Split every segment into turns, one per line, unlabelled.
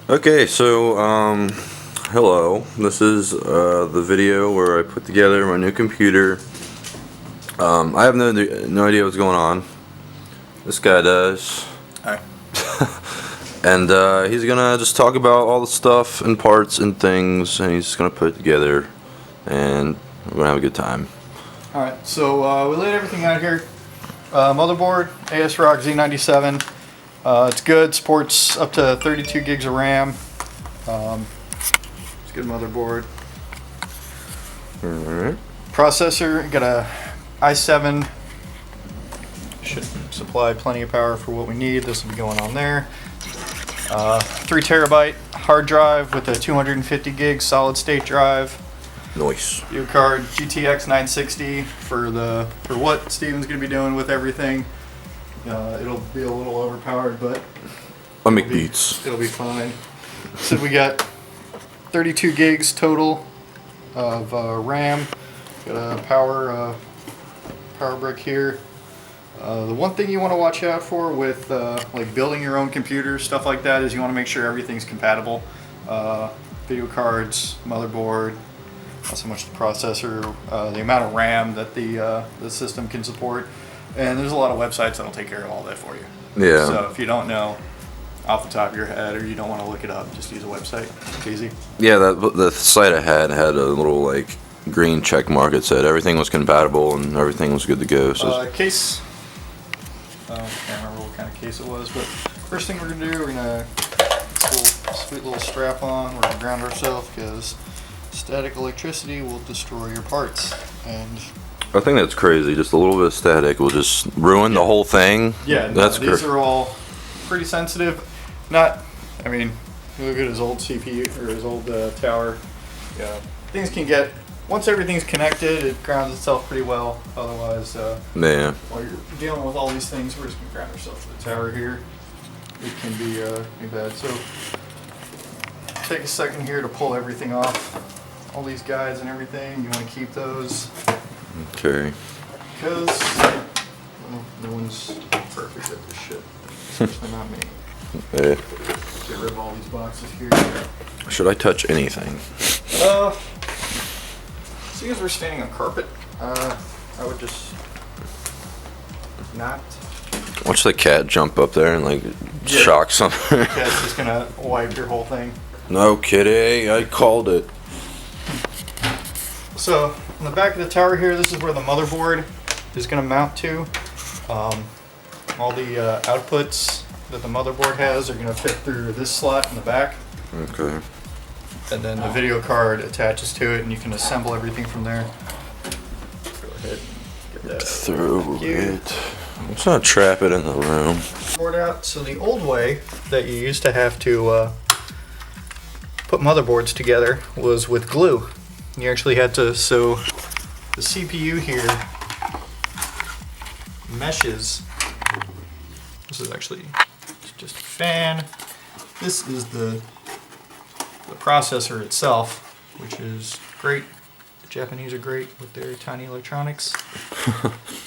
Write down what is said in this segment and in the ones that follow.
Okay, so hello. This is the video where I put together my new computer. I have no idea what's going on. This guy does.
Hi.
And he's gonna just talk about all the stuff and parts and things, and he's just gonna put it together, and we're gonna have a good time.
Alright, so we laid everything out here. Motherboard, ASRock Z97. It's good, supports up to 32 gigs of RAM. It's a good motherboard.
Alright.
Processor, got a i7. Should supply plenty of power for what we need. This will be going on there. 3 terabyte hard drive with a 250 gig solid state drive.
Nice.
Video card GTX 960 for what Steven's gonna be doing with everything. It'll be a little overpowered, but
I'll make beats.
It'll be fine. So we got 32 gigs total of RAM. Got a power brick here. The one thing you want to watch out for with like building your own computer, stuff like that, is you want to make sure everything's compatible. Video cards, motherboard, not so much the processor, the amount of RAM that the system can support. And there's a lot of websites that'll take care of all that for you.
Yeah.
So if you don't know off the top of your head, or you don't want to look it up, just use a website. It's easy.
Yeah, the site I had a little like green check mark. It said everything was compatible and everything was good to go. So
case. I can't remember what kind of case it was, but first thing we're gonna do, we're gonna put a sweet little strap on. We're gonna ground ourselves because static electricity will destroy your parts. And
I think that's crazy. Just a little bit of static will just ruin the whole thing.
yeah,
that's
these are all pretty sensitive. Not, I mean, look at his old CPU or his old tower. Yeah, things can get, once everything's connected, it grounds itself pretty well. Otherwise,
yeah.
while you're dealing with all these things, we're just gonna ground ourselves to the tower here. It can be bad. So take a second here to pull everything off. All these guides and everything, you want to keep those.
Okay.
Because well, no one's perfect at this shit. Especially not me.
Yeah.
Get rid of all these boxes here.
Should I touch anything?
Seeing as we're standing on carpet, I would just not.
Watch the cat jump up there and like shock something.
The cat's just gonna wipe your whole thing.
No kidding, I called it.
So, on the back of the tower here, this is where the motherboard is gonna mount to. All the outputs that the motherboard has are gonna fit through this slot in the back.
Okay.
And then the video card attaches to it, and you can assemble everything from there. Go ahead, get that
Through it. Let's not trap it in the room.
board out. So the old way that you used to have to put motherboards together was with glue. You actually had to, so the CPU here meshes. This is actually just a fan. This is the processor itself, which is great. The Japanese are great with their tiny electronics.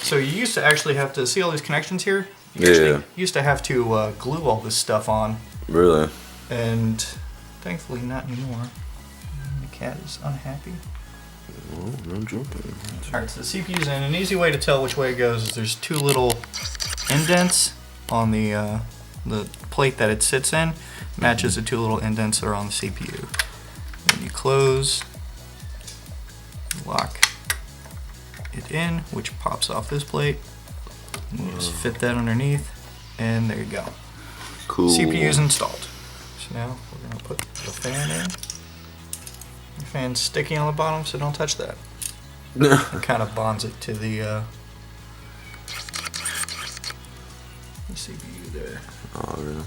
So you used to actually have to see all these connections here. You used to have to glue all this stuff on.
Really?
And thankfully not anymore. The cat is unhappy.
Oh, no jumping.
Alright, so the CPU's in. An easy way to tell which way it goes is there's 2 little indents on the plate that it sits in. Matches the 2 little indents that are on the CPU. Then you close, lock it in, which pops off this plate. And you just fit that underneath, and there you go.
Cool.
CPU's installed. So now we're gonna put the fan in. The fan's sticky on the bottom, so don't touch that. It kind of bonds it to the CPU there.
Oh, really?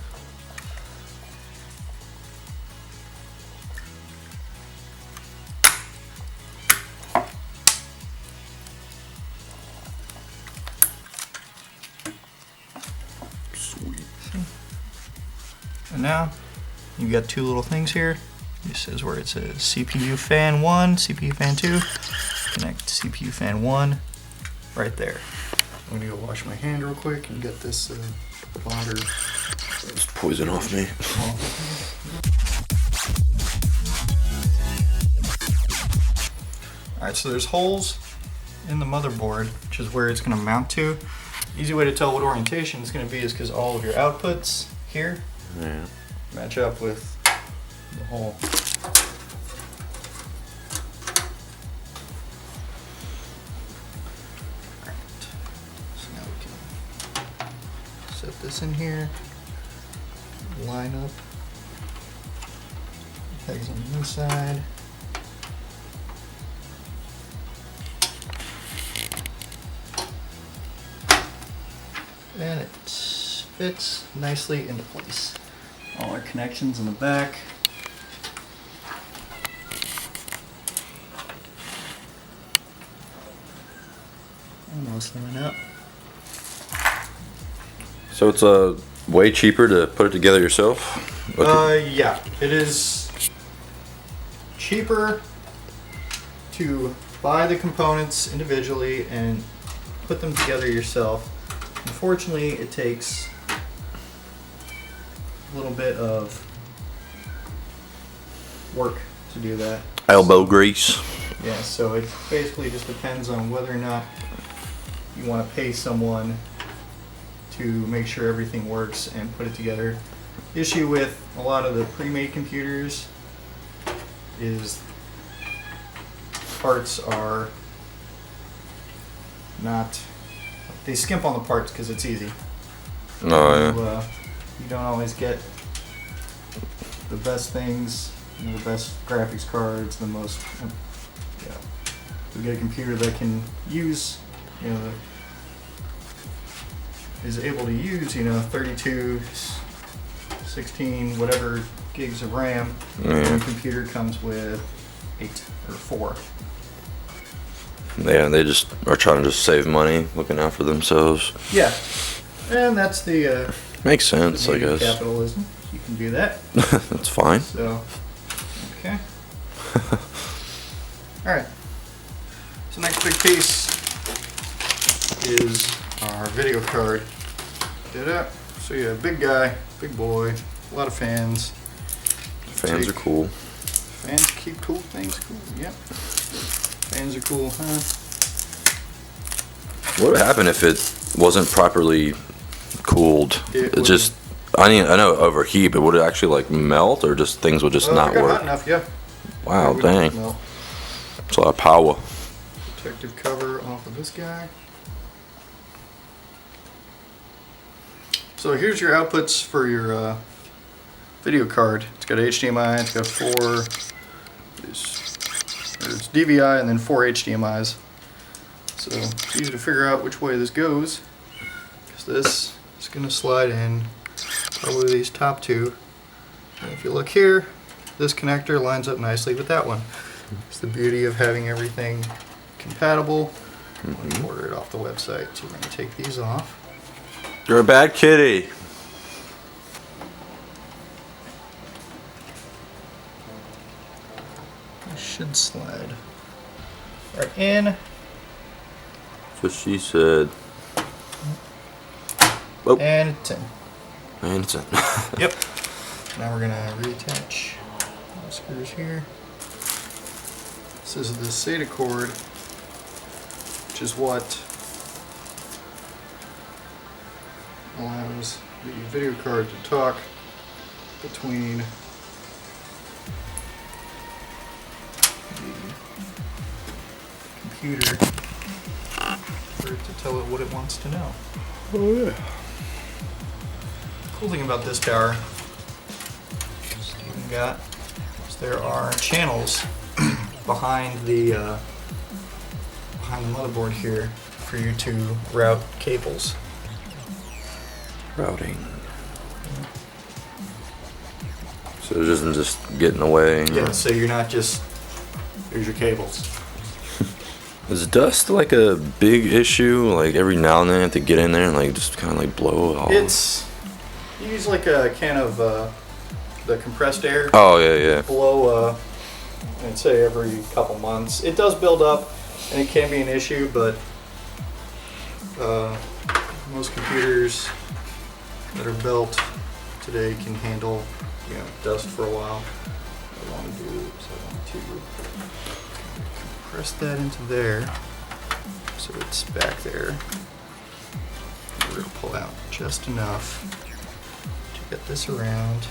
Sweet. And now you've got 2 little things here. This is where it says CPU fan 1, CPU fan 2. Connect CPU fan 1 right there. I'm gonna go wash my hand real quick and get this bonder.
It's poison off me.
Alright, so there's holes in the motherboard, which is where it's going to mount to. Easy way to tell what orientation it's going to be is because all of your outputs here match up with the hole. Alright, so now we can set this in here, line up, pegs on the inside. And it fits nicely into place. All our connections in the back. Almost line up.
So it's way cheaper to put it together yourself?
Yeah, it is cheaper to buy the components individually and put them together yourself. Unfortunately, it takes a little bit of work to do that.
Elbow grease.
Yeah, so it basically just depends on whether or not you want to pay someone to make sure everything works and put it together. The issue with a lot of the pre-made computers is parts are not, they skimp on the parts because it's easy.
Oh, yeah.
You don't always get the best things, you know, the best graphics cards, the most, you know, you get a computer that can use, you know, is able to use, you know, 32, 16, whatever gigs of RAM. And the computer comes with 8 or 4.
Yeah, they just are trying to just save money, looking out for themselves.
Yeah, and that's the
makes sense, I guess.
Capitalism. You can do that.
That's fine.
So, okay. All right. So next big piece is our video card. So yeah, big guy, big boy, a lot of fans.
Fans are cool.
Fans keep cool things cool. Yep. Fans are cool, huh?
What would happen if it wasn't properly cooled?
It
just, I know overheat, but would it actually like melt, or just things would just not
if it got
work?
hot enough, yeah.
Wow,
It would
dang.
melt.
It's a lot of power.
Protective cover off of this guy. So here's your outputs for your video card. It's got HDMI, it's got 4, there's DVI and then 4 HDMIs. So it's easy to figure out which way this goes, because this is going to slide in probably these top 2. And if you look here, this connector lines up nicely with that one. It's the beauty of having everything compatible. When you order it off the website. So we're going to take these off.
You're a bad kitty.
It should slide right in.
That's what she said. Oh.
And it's in.
And it's in.
Yep. Now we're going to reattach the screws here. This is the SATA cord, which is what allows the video card to talk between the computer for it to tell it what it wants to know.
Oh yeah.
Cool thing about this tower Steven got is there are channels behind the motherboard here for you to route cables.
Routing. So it isn't just getting away.
Yeah, so you're not just, here's your cables.
Is dust like a big issue? Like every now and then you have to get in there and like just kind of like blow it all.
It's, you use like a can of the compressed air.
Oh yeah, yeah.
Blow, I'd say every couple months. It does build up and it can be an issue, but most computers that are built today can handle, you know, dust for a while. What I want to do is I want to press that into there so it's back there. We're going to pull out just enough to get this around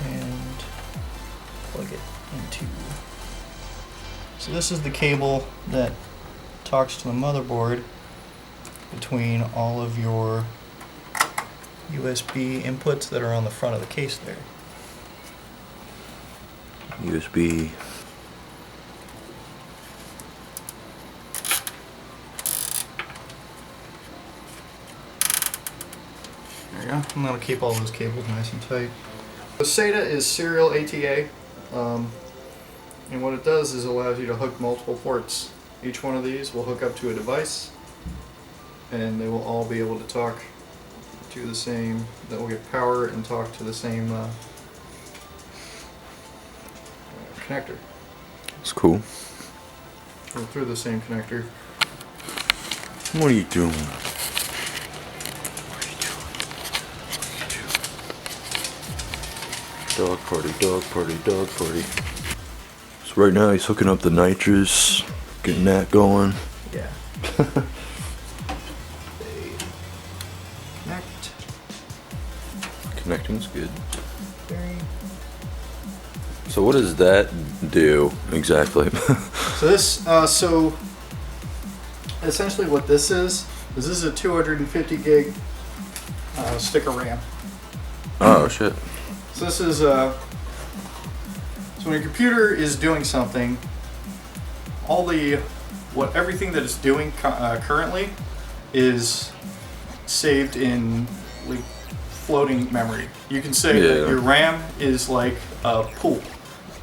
and plug it into. So this is the cable that talks to the motherboard between all of your USB inputs that are on the front of the case there.
USB.
There you go. I'm going to keep all those cables nice and tight. The SATA is serial ATA, and what it does is allows you to hook multiple ports. Each one of these will hook up to a device, and they will all be able to talk to the same, that will get power and talk to the same connector.
It's cool.
Or through the same connector.
What are you doing? Dog party, dog party, dog party. So right now he's hooking up the nitrous, getting that going.
Yeah. They connect.
Connecting's good.
Very.
So what does that do exactly?
So this, so essentially what this is a 250 gig stick of RAM.
Oh shit.
So this is, so when your computer is doing something, everything that it's doing currently is saved in like floating memory. You can say that your RAM is like a pool,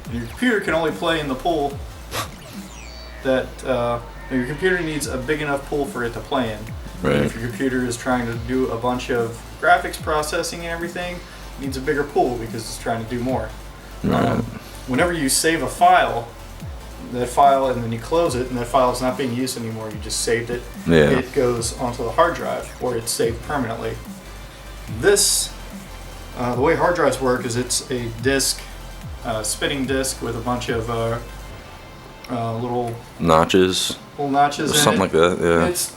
and your computer can only play in the pool that your computer needs a big enough pool for it to play in.
Right.
And if your computer is trying to do a bunch of graphics processing and everything, it needs a bigger pool because it's trying to do more.
Right.
Whenever you save a file, that file, and then you close it, and that file is not being used anymore, you just saved it.
Yeah.
It goes onto the hard drive, where it's saved permanently. This, the way hard drives work is it's a disk, spinning disk with a bunch of little
Notches.
notches
Or
in
something
it.
like that, yeah.
It's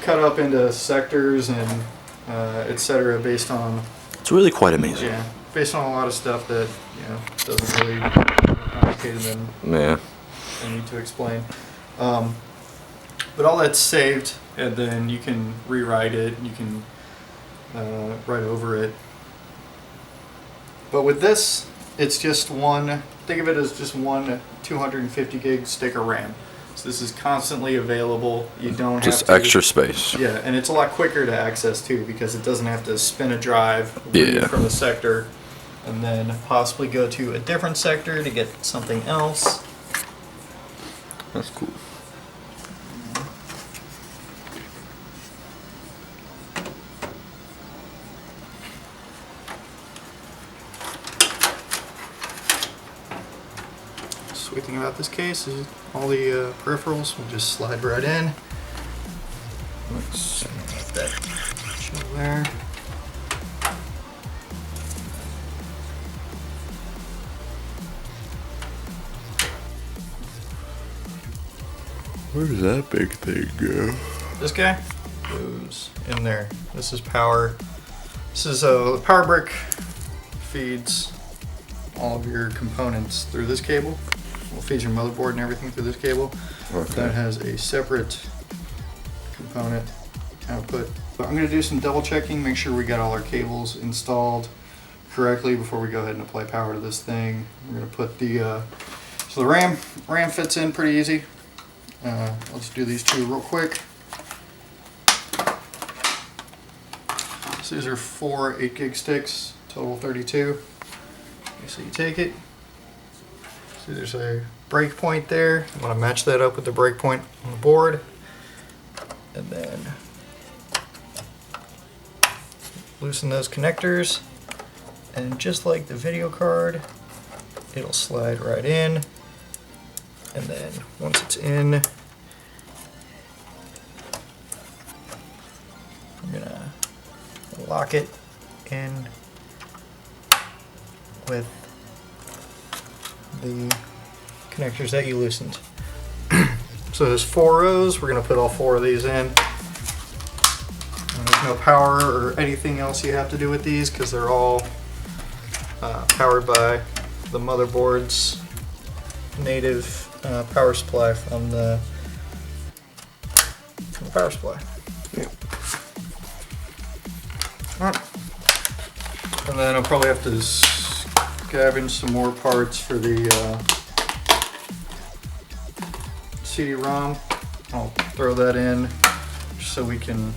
cut up into sectors and etc. based on
It's really quite amazing.
based on a lot of stuff that doesn't really complicated than
Yeah.
I need to explain. But all that's saved, and then you can rewrite it. You can write over it. But with this, it's just one. Think of it as just one 250 gig stick of RAM. So this is constantly available. You don't
Just
have to,
extra space.
Yeah, and it's a lot quicker to access too because it doesn't have to spin a drive
Yeah.
from a sector and then possibly go to a different sector to get something else.
That's cool.
Sweet thing about this case is all the peripherals will just slide right in. Let's let that chill there.
Where does that big thing go?
This guy goes in there. This is power. This is the power brick feeds all of your components through this cable. Well, feeds your motherboard and everything through this cable.
Okay.
That has a separate component output. But I'm going to do some double checking, make sure we got all our cables installed correctly before we go ahead and apply power to this thing. We're going to put the so the RAM fits in pretty easy. Let's do these two real quick. So these are 4 8 gig sticks, total 32. Okay, so you take it. See, there's a breakpoint there. I want to match that up with the breakpoint on the board, and then loosen those connectors. And just like the video card, it'll slide right in. And then once it's in, I'm gonna lock it in with the connectors that you loosened. So there's 4 rows. We're going to put all 4 of these in. And there's no power or anything else you have to do with these because they're all powered by the motherboard's native power supply from the power supply.
Yeah.
Alright. And then I'll probably have to scavenge some more parts for the CD-ROM. I'll throw that in just so we can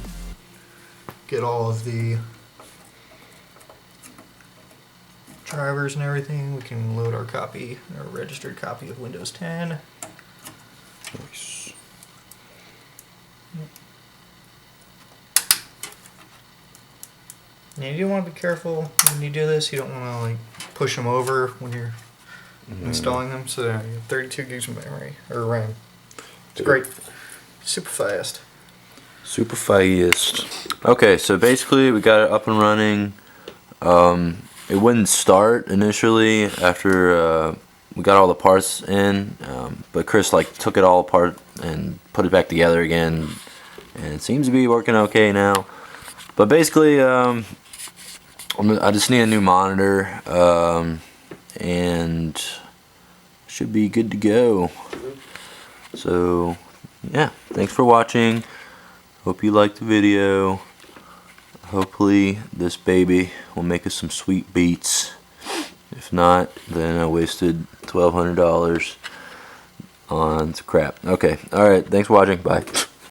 get all of the drivers and everything. We can load our copy, our registered copy of Windows 10.
Nice.
Now you do want to be careful when you do this. You don't want to like push them over when you're installing them. So you have 32 gigs of memory or RAM. It's great, super fast.
Super fast. Okay, so basically we got it up and running. It wouldn't start initially after we got all the parts in, but Chris like took it all apart and put it back together again, and it seems to be working okay now. But basically, I just need a new monitor, and should be good to go. So yeah, thanks for watching. Hope you liked the video. Hopefully this baby will make us some sweet beats. If not, then I wasted $1,200 on crap. Okay, alright, thanks for watching. Bye.